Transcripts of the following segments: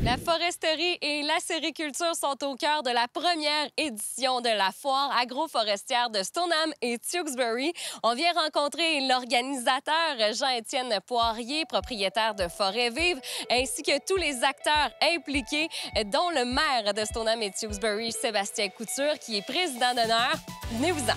La foresterie et la sériculture sont au cœur de la première édition de la foire agroforestière de Stoneham et Tewksbury. On vient rencontrer l'organisateur Jean-Étienne Poirier, propriétaire de Forêt Vive, ainsi que tous les acteurs impliqués, dont le maire de Stoneham et Tewksbury, Sébastien Couture, qui est président d'honneur. Venez-vous-en.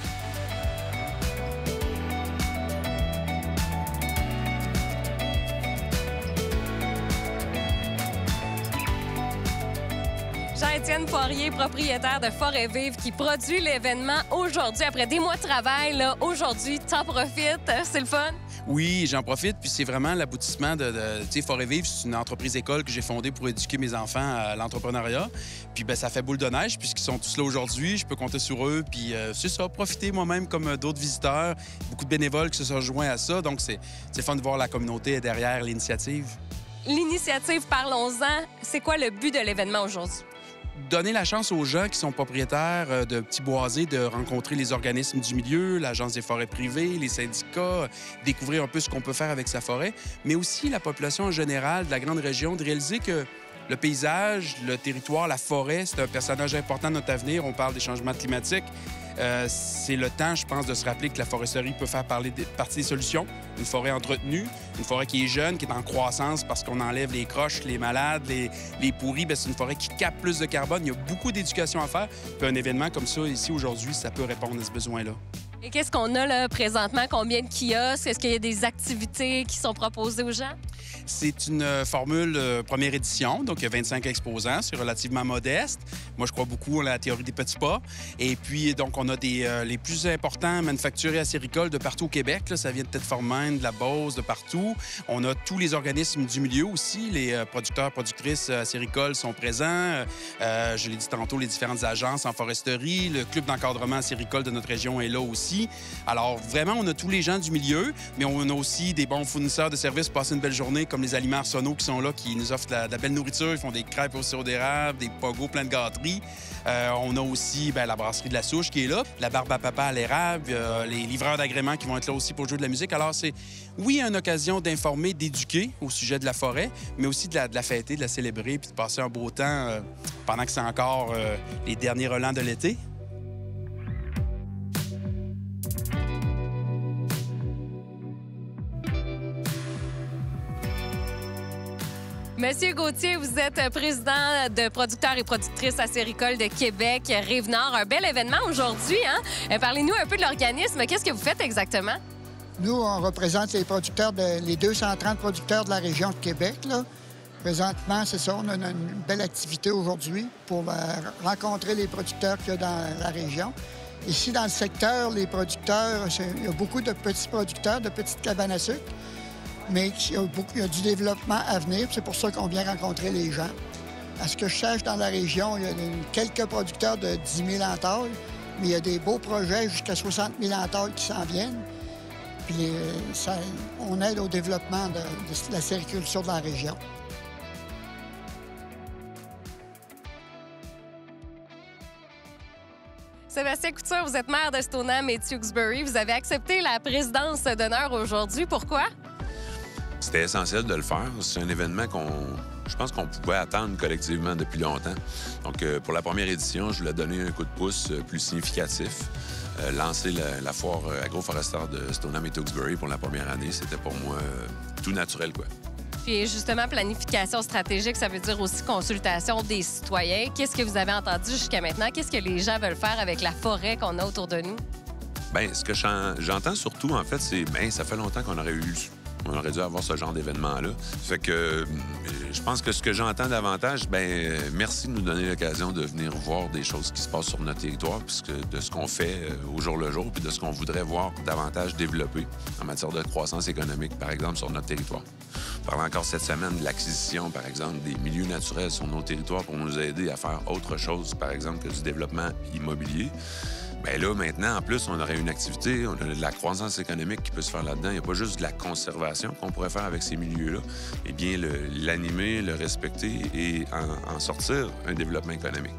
Jean-Étienne Poirier, propriétaire de Forêt Vive, qui produit l'événement aujourd'hui. Après des mois de travail, aujourd'hui, t'en profites, c'est le fun? Oui, j'en profite, puis c'est vraiment l'aboutissement de tu sais, Forêt Vive, c'est une entreprise école que j'ai fondée pour éduquer mes enfants à l'entrepreneuriat. Puis ben ça fait boule de neige, puisqu'ils sont tous là aujourd'hui, je peux compter sur eux, puis c'est ça, profiter moi-même comme d'autres visiteurs, beaucoup de bénévoles qui se sont joints à ça, donc c'est fun de voir la communauté derrière l'initiative. L'initiative, parlons-en, c'est quoi le but de l'événement aujourd'hui? Donner la chance aux gens qui sont propriétaires de petits boisés de rencontrer les organismes du milieu, l'Agence des forêts privées, les syndicats, découvrir un peu ce qu'on peut faire avec sa forêt, mais aussi la population en général de la grande région, de réaliser que le paysage, le territoire, la forêt, c'est un personnage important de notre avenir. On parle des changements climatiques. C'est le temps, je pense, de se rappeler que la foresterie peut faire partie des solutions. Une forêt entretenue, une forêt qui est jeune, qui est en croissance parce qu'on enlève les croches, les malades, les pourris. C'est une forêt qui capte plus de carbone. Il y a beaucoup d'éducation à faire. Puis un événement comme ça, ici, aujourd'hui, ça peut répondre à ce besoin-là. Et qu'est-ce qu'on a là présentement? Combien de kiosques? Est-ce qu'il y a des activités qui sont proposées aux gens? C'est une formule première édition, donc il y a 25 exposants, c'est relativement modeste. Moi, je crois beaucoup à la théorie des petits pas. Et puis, donc, on a les plus importants manufacturiers acéricoles de partout au Québec. Là, ça vient de Tête-Formaine, de la Beauce, de partout. On a tous les organismes du milieu aussi. Les producteurs, productrices acéricoles sont présents. Je l'ai dit tantôt, les différentes agences en foresterie. Le club d'encadrement acéricole de notre région est là aussi. Alors, vraiment, on a tous les gens du milieu, mais on a aussi des bons fournisseurs de services pour passer une belle journée, comme les Aliments Arsenault qui sont là, qui nous offrent de la belle nourriture. Ils font des crêpes au sirop d'érable, des pogos plein de gâteries. On a aussi la brasserie de la Souche qui est là, la barbe à papa à l'érable, les livreurs d'agréments qui vont être là aussi pour jouer de la musique. Alors, c'est, oui, une occasion d'informer, d'éduquer au sujet de la forêt, mais aussi de la fêter, de la célébrer, puis de passer un beau temps pendant que c'est encore les derniers relents de l'été. Monsieur Gauthier, vous êtes président de producteurs et productrices acéricoles de Québec, Rive-Nord. Un bel événement aujourd'hui, hein? Parlez-nous un peu de l'organisme. Qu'est-ce que vous faites exactement? Nous, on représente les producteurs, les 230 producteurs de la région de Québec, là. Présentement, c'est ça, on a une belle activité aujourd'hui pour rencontrer les producteurs qu'il y a dans la région. Ici, dans le secteur, les producteurs, il y a beaucoup de petits producteurs, de petites cabanes à sucre. Mais il y a du développement à venir. C'est pour ça qu'on vient rencontrer les gens. À ce que je sache, dans la région, il y a quelques producteurs de 10 000 en taille, mais il y a des beaux projets jusqu'à 60 000 en taille qui s'en viennent. Puis on aide au développement de la sériculture de la région. Sébastien Couture, vous êtes maire de Stoneham et Tewksbury. Vous avez accepté la présidence d'honneur aujourd'hui. Pourquoi? C'était essentiel de le faire. C'est un événement je pense qu'on pouvait attendre collectivement depuis longtemps. Donc, pour la première édition, je voulais donner un coup de pouce plus significatif. Lancer la foire agroforestière de Stoneham et Tewksbury pour la première année, c'était pour moi tout naturel, quoi. Puis justement, planification stratégique, ça veut dire aussi consultation des citoyens. Qu'est-ce que vous avez entendu jusqu'à maintenant? Qu'est-ce que les gens veulent faire avec la forêt qu'on a autour de nous? Bien, ce que j'entends surtout, en fait, c'est ça fait longtemps qu'on aurait dû avoir ce genre d'événement-là. Fait que je pense que ce que j'entends davantage, merci de nous donner l'occasion de venir voir des choses qui se passent sur notre territoire, puisque de ce qu'on fait au jour le jour, puis de ce qu'on voudrait voir davantage développer en matière de croissance économique, par exemple, sur notre territoire. On parle encore cette semaine de l'acquisition, par exemple, des milieux naturels sur nos territoires pour nous aider à faire autre chose, par exemple, que du développement immobilier. Bien là, maintenant, en plus, on aurait une activité, on a de la croissance économique qui peut se faire là-dedans. Il n'y a pas juste de la conservation qu'on pourrait faire avec ces milieux-là. Eh bien, l'animer, le respecter et en sortir un développement économique.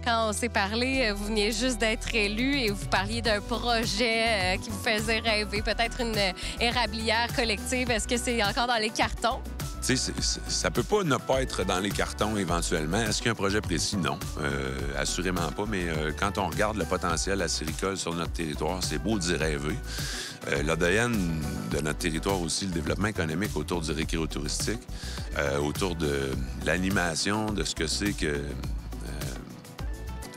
Quand on s'est parlé, vous veniez juste d'être élu et vous parliez d'un projet qui vous faisait rêver, peut-être une érablière collective. Est-ce que c'est encore dans les cartons? Tu sais, ça peut pas ne pas être dans les cartons éventuellement. Est-ce qu'il y a un projet précis? Non, assurément pas. Mais quand on regarde le potentiel acéricole sur notre territoire, c'est beau d'y rêver. L'ADN de notre territoire aussi, le développement économique autour du récréotouristique, autour de l'animation, de ce que c'est que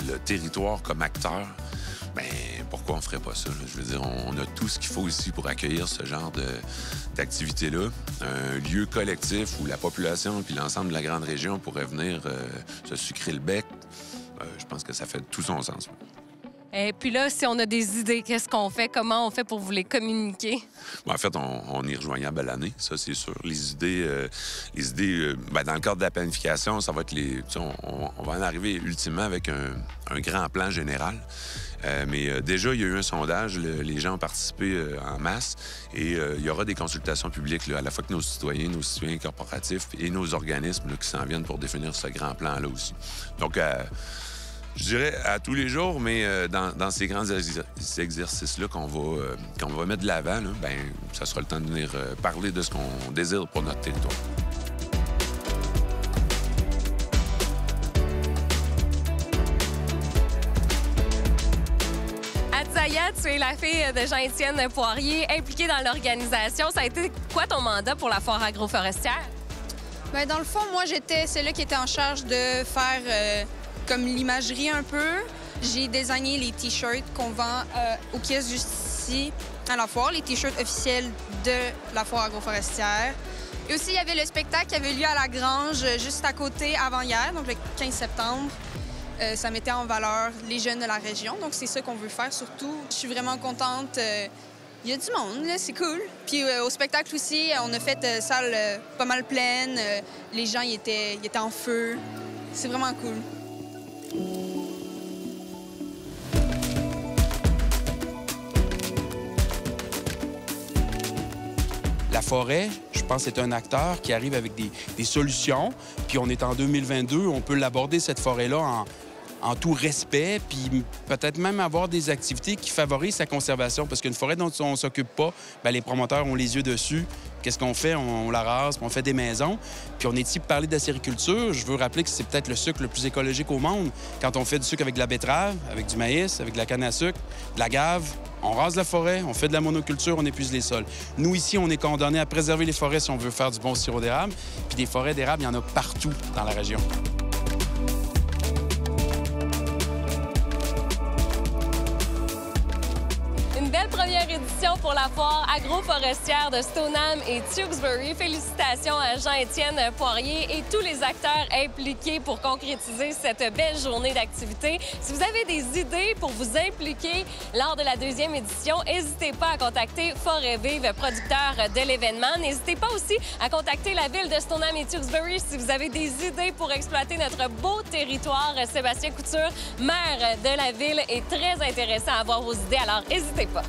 le territoire comme acteur, bien, pourquoi on ferait pas ça? Là? Je veux dire, on a tout ce qu'il faut ici pour accueillir ce genre d'activité-là. Un lieu collectif où la population puis l'ensemble de la grande région pourrait venir se sucrer le bec. Je pense que ça fait tout son sens. Et puis là, si on a des idées, qu'est-ce qu'on fait? Comment on fait pour vous les communiquer? En fait, on est rejoignable à l'année, ça, c'est sûr. Les idées bien, dans le cadre de la planification, ça va être on va en arriver ultimement avec un grand plan général. Mais déjà, il y a eu un sondage. Les gens ont participé en masse. Et il y aura des consultations publiques, là, à la fois que nos citoyens corporatifs et nos organismes là, qui s'en viennent pour définir ce grand plan-là aussi. Donc, je dirais à tous les jours, mais dans ces grands exercices-là qu'on va mettre de l'avant, bien, ça sera le temps de venir parler de ce qu'on désire pour notre territoire. Zaya, tu es la fille de Jean-Étienne Poirier, impliquée dans l'organisation. Ça a été quoi ton mandat pour la foire agroforestière? Bien, dans le fond, moi, j'étais celle-là qui était en charge de faire comme l'imagerie un peu. J'ai désigné les T-shirts qu'on vend aux kiosques juste ici à la foire, les T-shirts officiels de la foire agroforestière. Et aussi, il y avait le spectacle qui avait lieu à la Grange juste à côté avant-hier, donc le 15 septembre. Ça mettait en valeur les jeunes de la région, donc c'est ça qu'on veut faire surtout. Je suis vraiment contente. Il y a du monde, là, c'est cool. Puis au spectacle aussi, on a fait salle pas mal pleine. Les gens, ils étaient en feu. C'est vraiment cool. La forêt, je pense, c'est un acteur qui arrive avec des solutions. Puis on est en 2022, on peut l'aborder, cette forêt-là, en tout respect, puis peut-être même avoir des activités qui favorisent sa conservation. Parce qu'une forêt dont on ne s'occupe pas, bien, les promoteurs ont les yeux dessus. Qu'est-ce qu'on fait? On la rase, puis on fait des maisons. Puis on est ici pour parler d'acériculture. Je veux rappeler que c'est peut-être le sucre le plus écologique au monde. Quand on fait du sucre avec de la betterave, avec du maïs, avec de la canne à sucre, de la gave, on rase la forêt, on fait de la monoculture, on épuise les sols. Nous, ici, on est condamnés à préserver les forêts si on veut faire du bon sirop d'érable. Puis des forêts d'érable, il y en a partout dans la région. Belle première édition pour la foire agroforestière de Stoneham et Tewksbury. Félicitations à Jean-Étienne Poirier et tous les acteurs impliqués pour concrétiser cette belle journée d'activité. Si vous avez des idées pour vous impliquer lors de la deuxième édition, n'hésitez pas à contacter Forêt Vive, producteur de l'événement. N'hésitez pas aussi à contacter la ville de Stoneham et Tewksbury si vous avez des idées pour exploiter notre beau territoire. Sébastien Couture, maire de la ville, est très intéressé à avoir vos idées, alors n'hésitez pas.